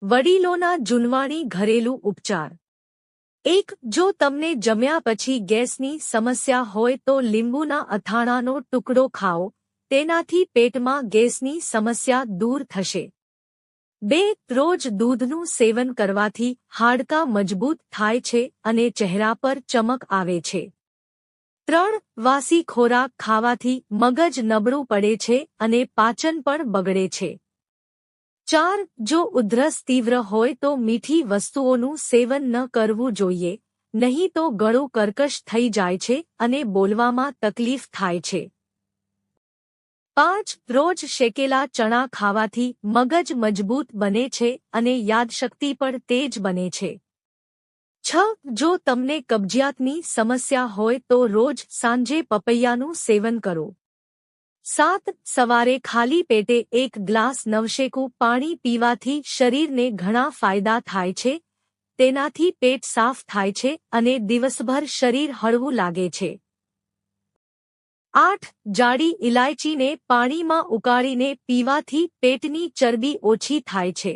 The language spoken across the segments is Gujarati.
વડીલોના જૂનવાણી ઘરેલું ઉપચાર 1. જો તમને જમ્યા પછી ગેસની સમસ્યા હોય તો લીંબુના અથાણાનો ટુકડો ખાઓ, તેનાથી પેટમાં ગેસની સમસ્યા દૂર થશે. 2. રોજ દૂધનું સેવન કરવાથી હાડકાં મજબૂત થાય છે અને ચહેરા પર ચમક આવે છે. 3. વાસી ખોરાક ખાવાથી મગજ નબળું પડે છે અને પાચન પણ બગડે છે. 4. જો ઉધરસ તીવ્ર હોય તો મીઠી વસ્તુઓનું સેવન ન કરવું જોઈએ, નહીં તો ગળું કર્કશ થઈ જાય છે અને બોલવામાં તકલીફ થાય છે. 5. રોજ શેકેલા ચણા ખાવાથી મગજ મજબૂત બને છે અને યાદશક્તિ પણ તેજ બને છે. 6. જો તમને કબજિયાતની સમસ્યા હોય તો રોજ સાંજે પપૈયાનું સેવન કરો. 7. સવારે ખાલી પેટે 1 ગ્લાસ નવશેકું પાણી પીવાથી શરીરને ઘણા ફાયદા થાય છે. તેનાથી પેટ સાફ થાય છે અને દિવસભર શરીર હળવું લાગે છે. 8. જાડી ઇલાયચીને પાણીમાં ઉકાળીને પીવાથી પેટની ચરબી ઓછી થાય છે.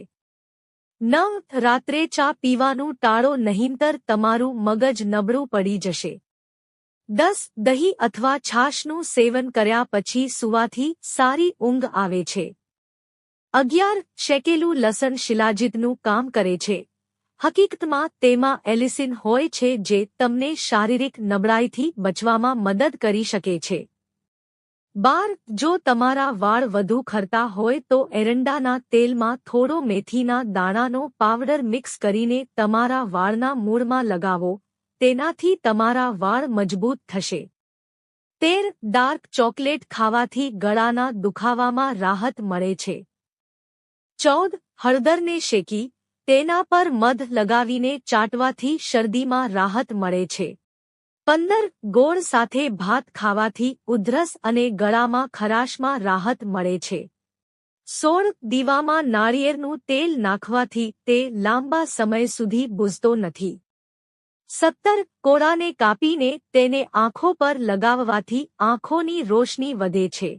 9. રાત્રે ચા પીવાનું ટાળો, નહીંતર તમારું મગજ નબળું પડી જશે. 10. દહીં અથવા છાશનું સેવન કર્યા પછી સૂવાથી સારી ઊંઘ આવે છે. 11. શેકેલું લસણ શિલાજીતનું કામ કરે છે. હકીકતમાં તેમાં એલિસિન હોય છે જે તમને શારીરિક નબળાઈથી બચવામાં મદદ કરી શકે છે. 12. જો તમારા વાળ વધુ ખરતા હોય તો એરંડાના તેલમાં થોડો મેથીના દાણાનો પાવડર મિક્સ કરીને તમારા વાળના મૂળમાં લગાવો, તેનાથી તમારા વાળ મજબૂત થશે. 13. ડાર્ક ચોકલેટ ખાવાથી ગળાના દુખાવામાં રાહત મળે છે. 14. હળદરને શેકી તેના પર મધ લગાવીને ચાટવાથી શરદીમાં રાહત મળે છે. 15. ગોળ સાથે ભાત ખાવાથી ઉધરસ અને ગળામાં ખરાશમાં રાહત મળે છે. 16. દીવામાં નાળિયેરનું તેલ નાખવાથી તે લાંબા સમય સુધી બુઝતો નથી. 17. કોળાને કાપીને તેને આંખો પર લગાવવાથી આંખોની રોશની વધે છે.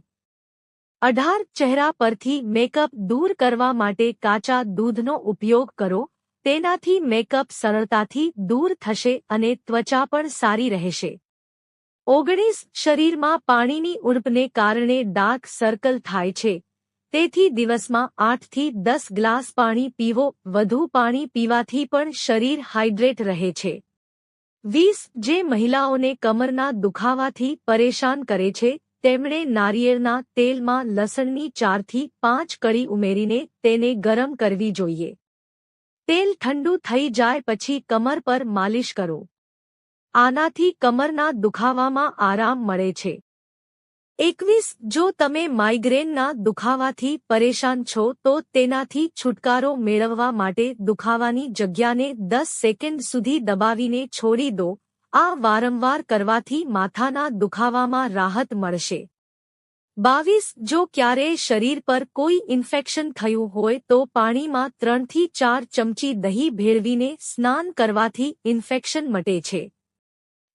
18. ચહેરા પરથી મેકઅપ દૂર કરવા માટે કાચા દૂધનો ઉપયોગ કરો, તેનાથી મેકઅપ સરળતાથી દૂર થશે અને ત્વચા પણ સારી રહેશે. 19. શરીરમાં પાણીની ઉણપને કારણે ડાર્ક સર્કલ થાય છે, તેથી દિવસમાં 8 થી 10 ગ્લાસ પાણી પીવો. વધુ પાણી પીવાથી પણ શરીર હાઇડ્રેટ રહે છે. 20. જે મહિલાઓને કમરના દુખાવાથી પરેશાન કરે છે, તેમણે નારિયેળના તેલમાં લસણની 4 થી 5 કળી ઉમેરીને તેને ગરમ કરવી જોઈએ. તેલ ઠંડુ થઈ જાય પછી કમર પર માલિશ કરો. આનાથી કમરના દુખાવામાં આરામ મળે છે. 21. જો તમે માઇગ્રેનના દુખાવાથી પરેશાન છો તો તેનાથી છુટકારો મેળવવા માટે દુખાવાની જગ્યાને 10 સેકન્ડ સુધી દબાવીને છોડી દો. આ વારંવાર કરવાથી માથાના દુખાવામાં રાહત મળશે. 22. જો ક્યારેય શરીર પર કોઈ ઇન્ફેક્શન થયું હોય તો પાણીમાં 3 થી 4 ચમચી દહીં ભેળવીને સ્નાન કરવાથી ઇન્ફેક્શન મટે છે.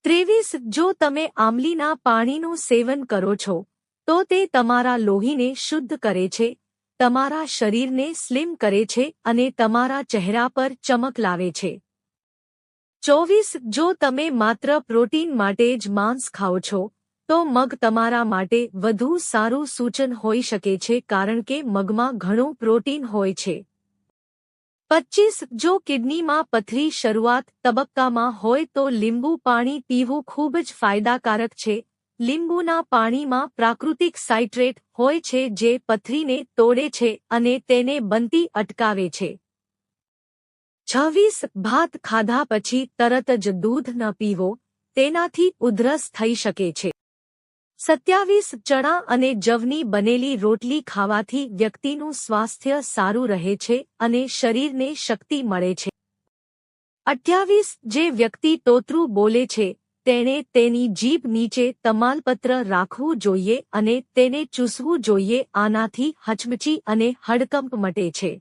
23. જો તમે આમલીના પાણીનું સેવન કરો છો તો તે તમારા લોહીને શુદ્ધ કરે છે, તમારા શરીરને સ્લિમ કરે છે અને તમારા ચહેરા પર ચમક લાવે છે. 24. જો તમે માત્ર પ્રોટીન માટે જ માંસ ખાઓ છો તો મગ તમારા માટે વધુ સારું સૂચન હોઈ શકે છે, કારણ કે મગમાં ઘણું પ્રોટીન હોય છે. 25. જો કિડનીમાં પથરી શરૂઆત તબક્કામાં હોય તો લીંબુ પાણી પીવું ખૂબ જ ફાયદાકારક છે. લીંબુના પાણીમાં પ્રાકૃતિક સાઇટ્રેટ હોય છે જે પથરીને તોડે છે અને તેને બનતી અટકાવે છે. 26. ભાત ખાધા પછી તરત જ દૂધ ન પીવો, તેનાથી ઉધરસ થઈ શકે છે. 27. ચણા અને જવની બનેલી રોટલી ખાવાથી વ્યક્તિનું સ્વાસ્થ્ય સારું રહે છે અને શરીરને શક્તિ મળે છે. 28. જે વ્યક્તિ તોતરું બોલે છે તેણે તેની જીભ નીચે તમાલપત્ર રાખવું જોઈએ અને તેને ચૂસવું જોઈએ. આનાથી હચમચી અને હડકંપ મટે છે.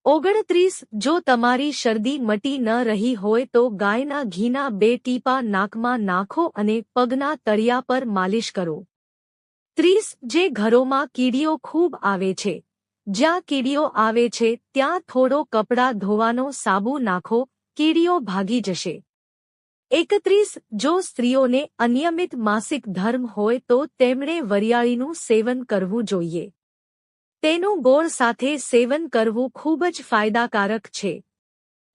29. જો તમારી શરદી મટી ન રહી હોય તો ગાયના ઘીના 2 ટીપા નાકમાં નાખો અને પગના તળિયા પર માલિશ કરો. 30. જે ઘરોમાં કીડીઓ ખૂબ આવે છે, જ્યાં કીડીઓ આવે છે ત્યાં થોડો કપડાં ધોવાનો સાબુ નાખો, કીડીઓ ભાગી જશે. 31. જો સ્ત્રીઓને અનિયમિત માસિક ધર્મ હોય તો તેમણે વરિયાળીનું સેવન કરવું જોઈએ. તેનું ગોળ સાથે સેવન કરવું ખૂબ જ ફાયદાકારક છે.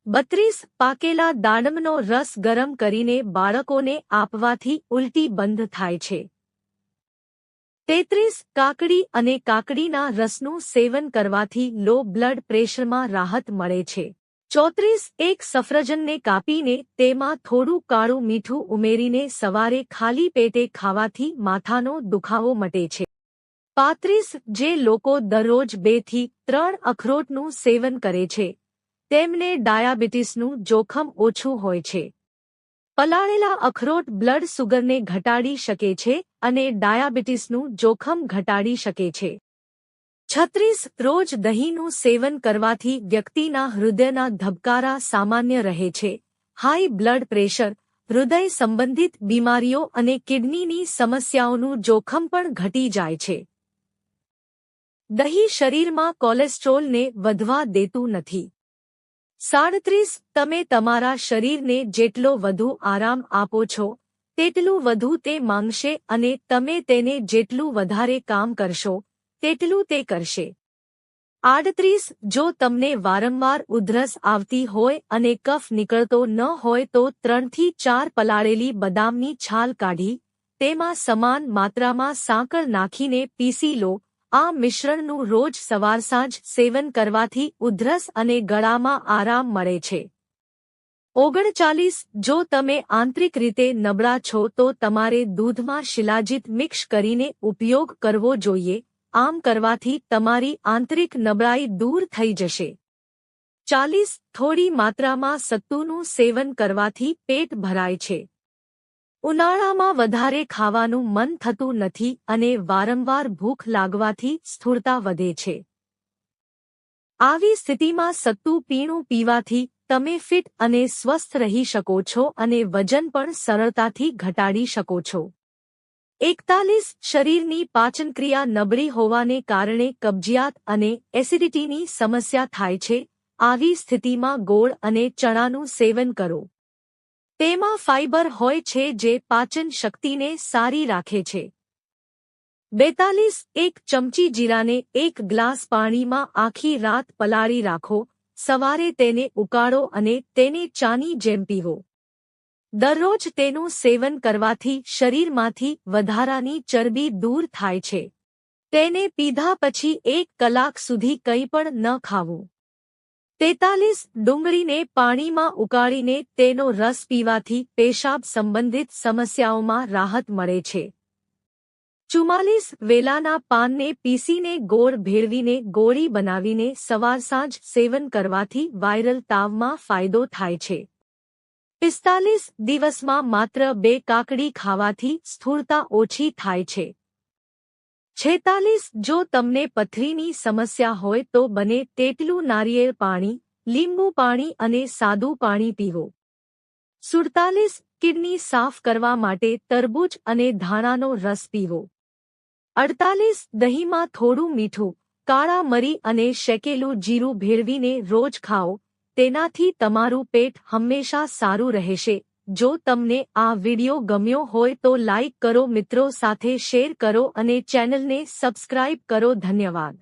32. પાકેલા દાડમનો રસ ગરમ કરીને બાળકોને આપવાથી ઉલટી બંધ થાય છે. 33. કાકડી અને કાકડીના રસનું સેવન કરવાથી લો બ્લડ પ્રેશરમાં રાહત મળે છે. 34. એક સફરજનને કાપીને તેમાં થોડું કાળું મીઠું ઉમેરીને સવારે ખાલી પેટે ખાવાથી માથાનો દુખાવો મટે છે. 35. જે લોકો દરરોજ 2 થી 3 અખરોટનું સેવન કરે છે તેમને ડાયાબિટીસનું જોખમ ઓછું હોય છે. પલાળેલા અખરોટ બ્લડ સુગરને ઘટાડી શકે છે અને ડાયાબિટીસનું જોખમ ઘટાડી શકે છે. 36. રોજ દહીંનું સેવન કરવાથી વ્યક્તિના હૃદયના ધબકારા સામાન્ય રહે છે. હાઈ બ્લડ પ્રેશર, હૃદય સંબંધિત બીમારીઓ અને કિડનીની સમસ્યાઓનું જોખમ પણ ઘટી જાય છે. દહીં શરીરમાં કોલેસ્ટ્રોલને વધવા દેતું નથી. 37. તમે તમારા શરીરને જેટલો વધુ આરામ આપો છો તેટલું વધુ તે માંગશે અને તમે તેને જેટલું વધારે કામ કરશો તેટલું તે કરશે. 38. જો તમને વારંવાર ઉધરસ આવતી હોય અને કફ નીકળતો ન હોય તો 3 થી 4 પલાળેલી બદામની છાલ કાઢી તેમાં સમાન માત્રામાં સાકર નાખીને પીસી લો. આ મિશ્રણનું રોજ સવાર સાંજ સેવન કરવાથી ઉધરસ અને ગળામાં આરામ મળે છે. 39. જો તમે આંતરિક રીતે નબળા છો તો તમારે દૂધમાં શિલાજીત મિક્સ કરીને ઉપયોગ કરવો જોઈએ. આમ કરવાથી તમારી આંતરિક નબળાઈ દૂર થઈ જશે. 40. થોડી માત્રામાં સત્તુનું સેવન કરવાથી પેટ ભરાય છે. ઉનાળામાં વધારે ખાવાનું મન થતું નથી અને વારંવાર ભૂખ લાગવાથી સ્થૂળતા વધે છે. આવી સ્થિતિમાં સત્તુ પીણું પીવાથી તમે ફિટ અને સ્વસ્થ રહી શકો છો અને વજન પણ સરળતાથી ઘટાડી શકો છો. 41. શરીરની પાચનક્રિયા નબળી હોવાને કારણે કબજિયાત અને એસિડિટીની સમસ્યા થાય છે. આવી સ્થિતિમાં ગોળ અને ચણાનું સેવન કરો. તેમાં ફાઇબર હોય છે જે પાચન શક્તિને સારી રાખે છે. 42. એક ચમચી જીરાને 1 ગ્લાસ પાણીમાં આખી રાત પલાળી રાખો. સવારે તેને ઉકાળો અને તેને ચાની જેમ પીવો. દરરોજ તેનું સેવન કરવાથી શરીરમાંથી વધારાની ચરબી દૂર થાય છે. તેને પીધા પછી 1 કલાક સુધી કંઈ પણ ન ખાવું. 43. ડુંગળીને પાણીમાં ઉકાળીને તેનો રસ પીવાથી પેશાબ સંબંધિત સમસ્યાઓમાં રાહત મળે છે. 44. વેલાના પાનને પીસીને ગોળ ભેળવીને ગોળી બનાવીને સવાર સાંજ સેવન કરવાથી વાયરલ તાવમાં ફાયદો થાય છે. 45. દિવસમાં માત્ર 2 કાકડી ખાવાથી સ્થૂળતા ઓછી થાય છે. 46. જો તમને પથરીની સમસ્યા હોય તો બને તેટલું નારિયેળ પાણી, લીંબુ પાણી અને સાદું પાણી પીવો. 47. કિડની સાફ કરવા માટે તરબૂચ અને ધાણાનો રસ પીવો. 48. દહીંમાં થોડું મીઠું, કાળા મરી અને શેકેલું જીરું ભેળવીને રોજ ખાઓ. તેનાથી તમારું પેટ હંમેશા સારું રહેશે. જો તમને આ વિડિયો ગમ્યો હોય તો લાઇક કરો, મિત્રો સાથે શેર કરો અને ચેનલને સબસ્ક્રાઇબ કરો. ધન્યવાદ.